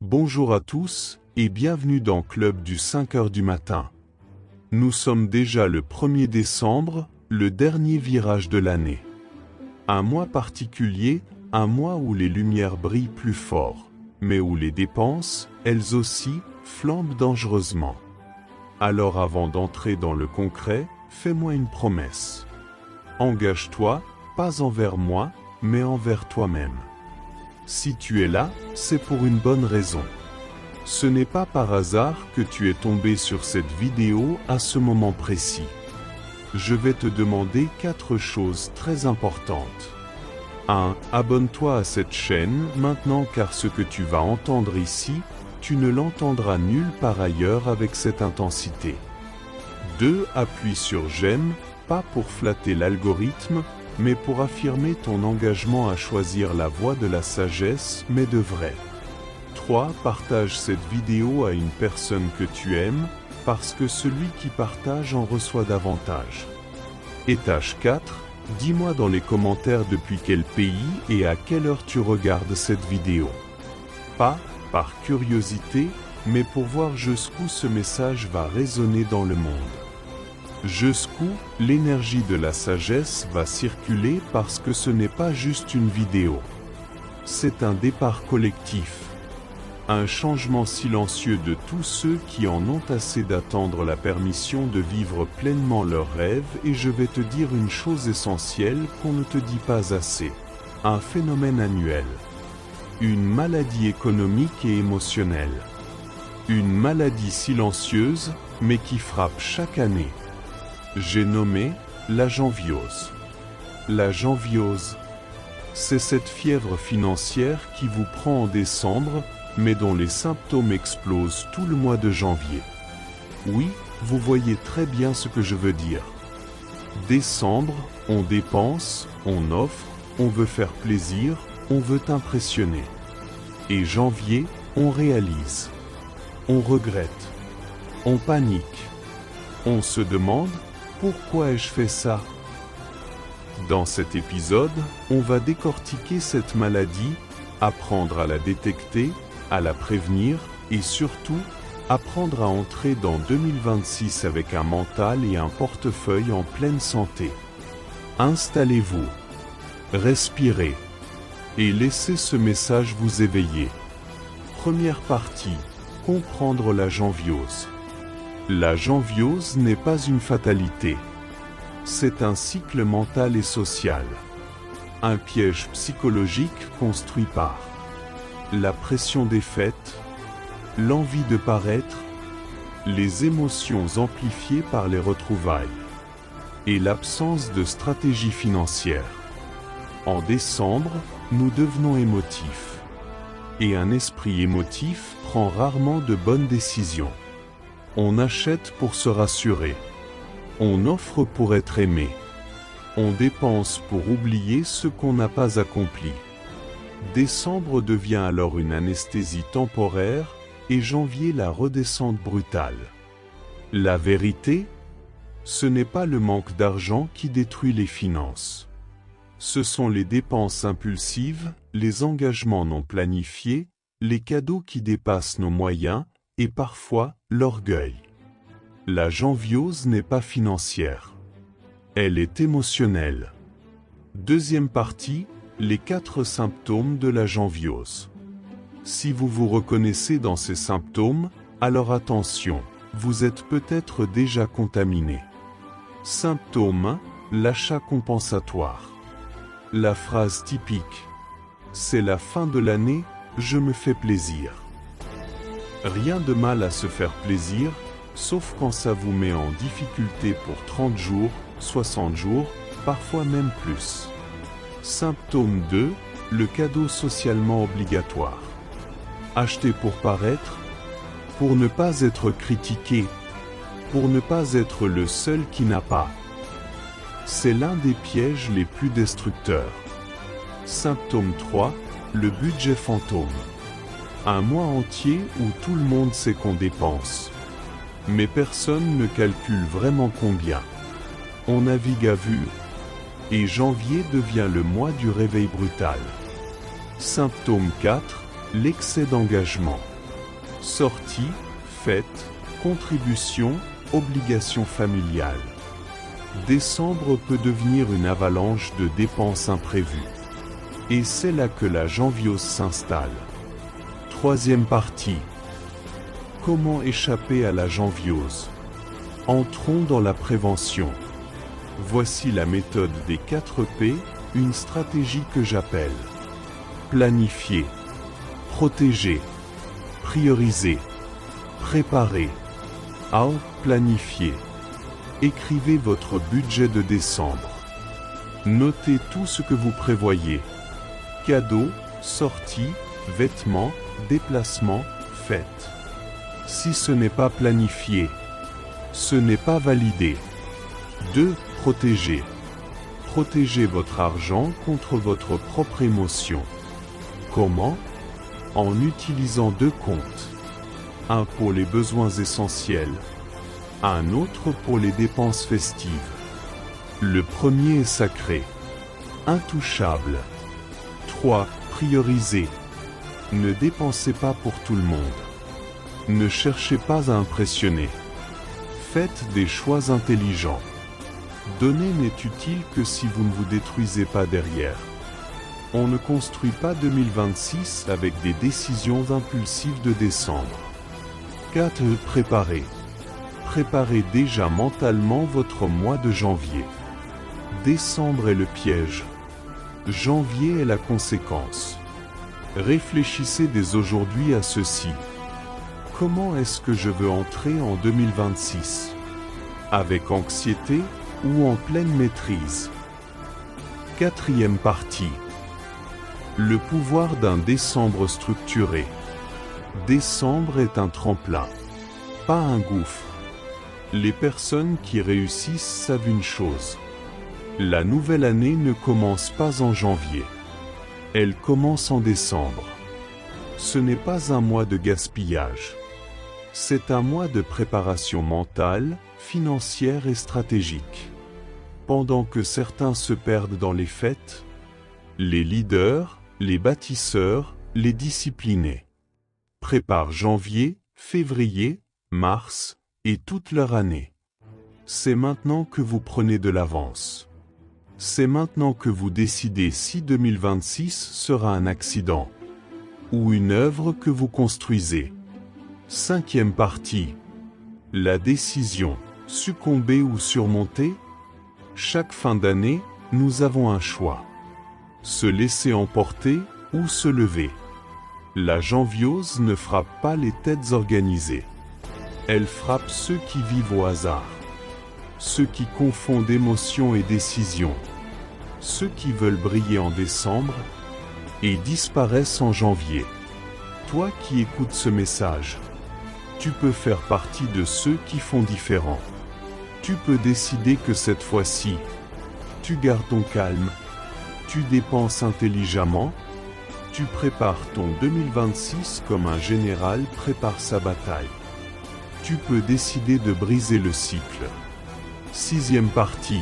Bonjour à tous et bienvenue dans Club du 5h du matin. Nous sommes déjà le 1er décembre, le dernier virage de l'année. Un mois particulier, un mois où les lumières brillent plus fort, mais où les dépenses, elles aussi, flambent dangereusement. Alors avant d'entrer dans le concret, fais-moi une promesse. Engage-toi, pas envers moi, mais envers toi-même. Si tu es là, c'est pour une bonne raison. Ce n'est pas par hasard que tu es tombé sur cette vidéo à ce moment précis. Je vais te demander 4 choses très importantes. 1. Abonne-toi à cette chaîne maintenant car ce que tu vas entendre ici, tu ne l'entendras nulle part ailleurs avec cette intensité. 2. Appuie sur j'aime, pas pour flatter l'algorithme, mais pour affirmer ton engagement à choisir la voie de la sagesse, mais de vrai. 3. Partage cette vidéo à une personne que tu aimes, parce que celui qui partage en reçoit davantage. Étage 4. Dis-moi dans les commentaires depuis quel pays et à quelle heure tu regardes cette vidéo. Pas par curiosité, mais pour voir jusqu'où ce message va résonner dans le monde. Jusqu'où l'énergie de la sagesse va circuler parce que ce n'est pas juste une vidéo. C'est un départ collectif. Un changement silencieux de tous ceux qui en ont assez d'attendre la permission de vivre pleinement leurs rêves et je vais te dire une chose essentielle qu'on ne te dit pas assez. Un phénomène annuel. Une maladie économique et émotionnelle. Une maladie silencieuse, mais qui frappe chaque année. J'ai nommé la janviose. La janviose, c'est cette fièvre financière qui vous prend en décembre, mais dont les symptômes explosent tout le mois de janvier. Oui, vous voyez très bien ce que je veux dire. Décembre, on dépense, on offre, on veut faire plaisir, on veut impressionner. Et janvier, on réalise. On regrette. On panique. On se demande, pourquoi ai-je fait ça? Dans cet épisode, on va décortiquer cette maladie, apprendre à la détecter, à la prévenir et surtout, apprendre à entrer dans 2026 avec un mental et un portefeuille en pleine santé. Installez-vous, respirez et laissez ce message vous éveiller. Première partie, comprendre la janviose. La janviose n'est pas une fatalité. C'est un cycle mental et social. Un piège psychologique construit par la pression des fêtes, l'envie de paraître, les émotions amplifiées par les retrouvailles et l'absence de stratégie financière. En décembre, nous devenons émotifs. Et un esprit émotif prend rarement de bonnes décisions. On achète pour se rassurer. On offre pour être aimé. On dépense pour oublier ce qu'on n'a pas accompli. Décembre devient alors une anesthésie temporaire et janvier la redescente brutale. La vérité, ce n'est pas le manque d'argent qui détruit les finances. Ce sont les dépenses impulsives, les engagements non planifiés, les cadeaux qui dépassent nos moyens, et parfois, l'orgueil. La janviose n'est pas financière. Elle est émotionnelle. Deuxième partie, les 4 symptômes de la janviose. Si vous vous reconnaissez dans ces symptômes, alors attention, vous êtes peut-être déjà contaminé. Symptôme 1, l'achat compensatoire. La phrase typique. C'est la fin de l'année, je me fais plaisir. Rien de mal à se faire plaisir, sauf quand ça vous met en difficulté pour 30 jours, 60 jours, parfois même plus. Symptôme 2, le cadeau socialement obligatoire. Acheter pour paraître, pour ne pas être critiqué, pour ne pas être le seul qui n'a pas. C'est l'un des pièges les plus destructeurs. Symptôme 3, le budget fantôme. Un mois entier où tout le monde sait qu'on dépense. Mais personne ne calcule vraiment combien. On navigue à vue. Et janvier devient le mois du réveil brutal. Symptôme 4, l'excès d'engagement. Sorties, fêtes, contributions, obligations familiales. Décembre peut devenir une avalanche de dépenses imprévues. Et c'est là que la janviose s'installe. Troisième partie. Comment échapper à la janviose? Entrons dans la prévention. Voici la méthode des 4 P, une stratégie que j'appelle planifier, protéger, prioriser, préparer. A. Planifier. Écrivez votre budget de décembre. Notez tout ce que vous prévoyez. Cadeaux, sorties, vêtements, déplacements, fêtes. Si ce n'est pas planifié, ce n'est pas validé. 2. Protéger. Protégez votre argent contre votre propre émotion. Comment? En utilisant 2 comptes. Un pour les besoins essentiels, un autre pour les dépenses festives. Le premier est sacré, intouchable. 3. Prioriser. Ne dépensez pas pour tout le monde. Ne cherchez pas à impressionner. Faites des choix intelligents. Donner n'est utile que si vous ne vous détruisez pas derrière. On ne construit pas 2026 avec des décisions impulsives de décembre. 4. Préparer. Préparez déjà mentalement votre mois de janvier. Décembre est le piège. Janvier est la conséquence. Réfléchissez dès aujourd'hui à ceci. Comment est-ce que je veux entrer en 2026? Avec anxiété ou en pleine maîtrise? Quatrième partie. Le pouvoir d'un décembre structuré. Décembre est un tremplin, pas un gouffre. Les personnes qui réussissent savent une chose. La nouvelle année ne commence pas en janvier. Elle commence en décembre. Ce n'est pas un mois de gaspillage. C'est un mois de préparation mentale, financière et stratégique. Pendant que certains se perdent dans les fêtes, les leaders, les bâtisseurs, les disciplinés préparent janvier, février, mars et toute leur année. C'est maintenant que vous prenez de l'avance. C'est maintenant que vous décidez si 2026 sera un accident ou une œuvre que vous construisez. Cinquième partie. La décision, succomber ou surmonter. Chaque fin d'année, nous avons un choix. Se laisser emporter ou se lever. La janviose ne frappe pas les têtes organisées. Elle frappe ceux qui vivent au hasard. Ceux qui confondent émotion et décision. Ceux qui veulent briller en décembre et disparaissent en janvier. Toi qui écoutes ce message, tu peux faire partie de ceux qui font différent. Tu peux décider que cette fois-ci, tu gardes ton calme, tu dépenses intelligemment, tu prépares ton 2026 comme un général prépare sa bataille. Tu peux décider de briser le cycle. Sixième partie.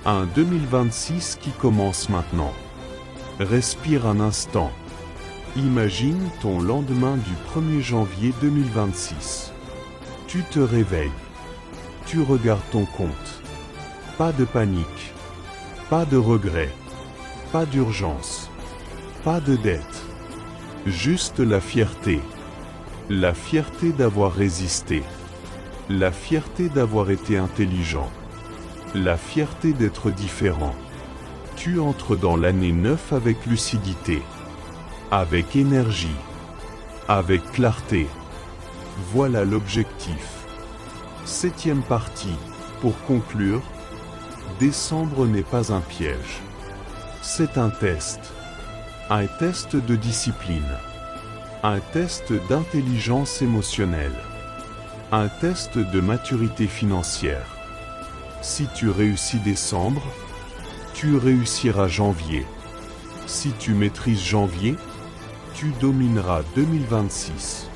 Un 2026 qui commence maintenant. Respire un instant. Imagine ton lendemain du 1er janvier 2026. Tu te réveilles. Tu regardes ton compte. Pas de panique. Pas de regret. Pas d'urgence. Pas de dette. Juste la fierté. La fierté d'avoir résisté. La fierté d'avoir été intelligent. La fierté d'être différent. Tu entres dans l'année 9 avec lucidité. Avec énergie. Avec clarté. Voilà l'objectif. Septième partie. Pour conclure, décembre n'est pas un piège. C'est un test. Un test de discipline. Un test d'intelligence émotionnelle. Un test de maturité financière. Si tu réussis décembre, tu réussiras janvier. Si tu maîtrises janvier, tu domineras 2026.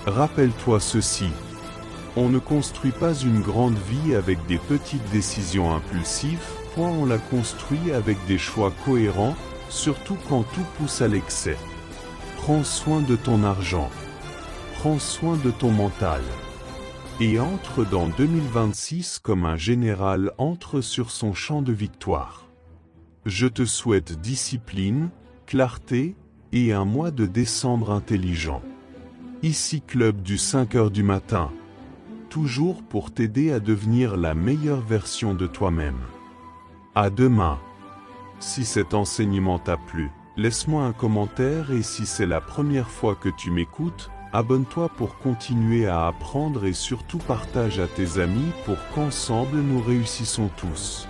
Rappelle-toi ceci. On ne construit pas une grande vie avec des petites décisions impulsives, on la construit avec des choix cohérents, surtout quand tout pousse à l'excès. Prends soin de ton argent. Prends soin de ton mental. Et entre dans 2026 comme un général entre sur son champ de victoire. Je te souhaite discipline, clarté, et un mois de décembre intelligent. Ici Club du 5h du matin. Toujours pour t'aider à devenir la meilleure version de toi-même. À demain. Si cet enseignement t'a plu, laisse-moi un commentaire et si c'est la première fois que tu m'écoutes, abonne-toi pour continuer à apprendre et surtout partage à tes amis pour qu'ensemble nous réussissons tous.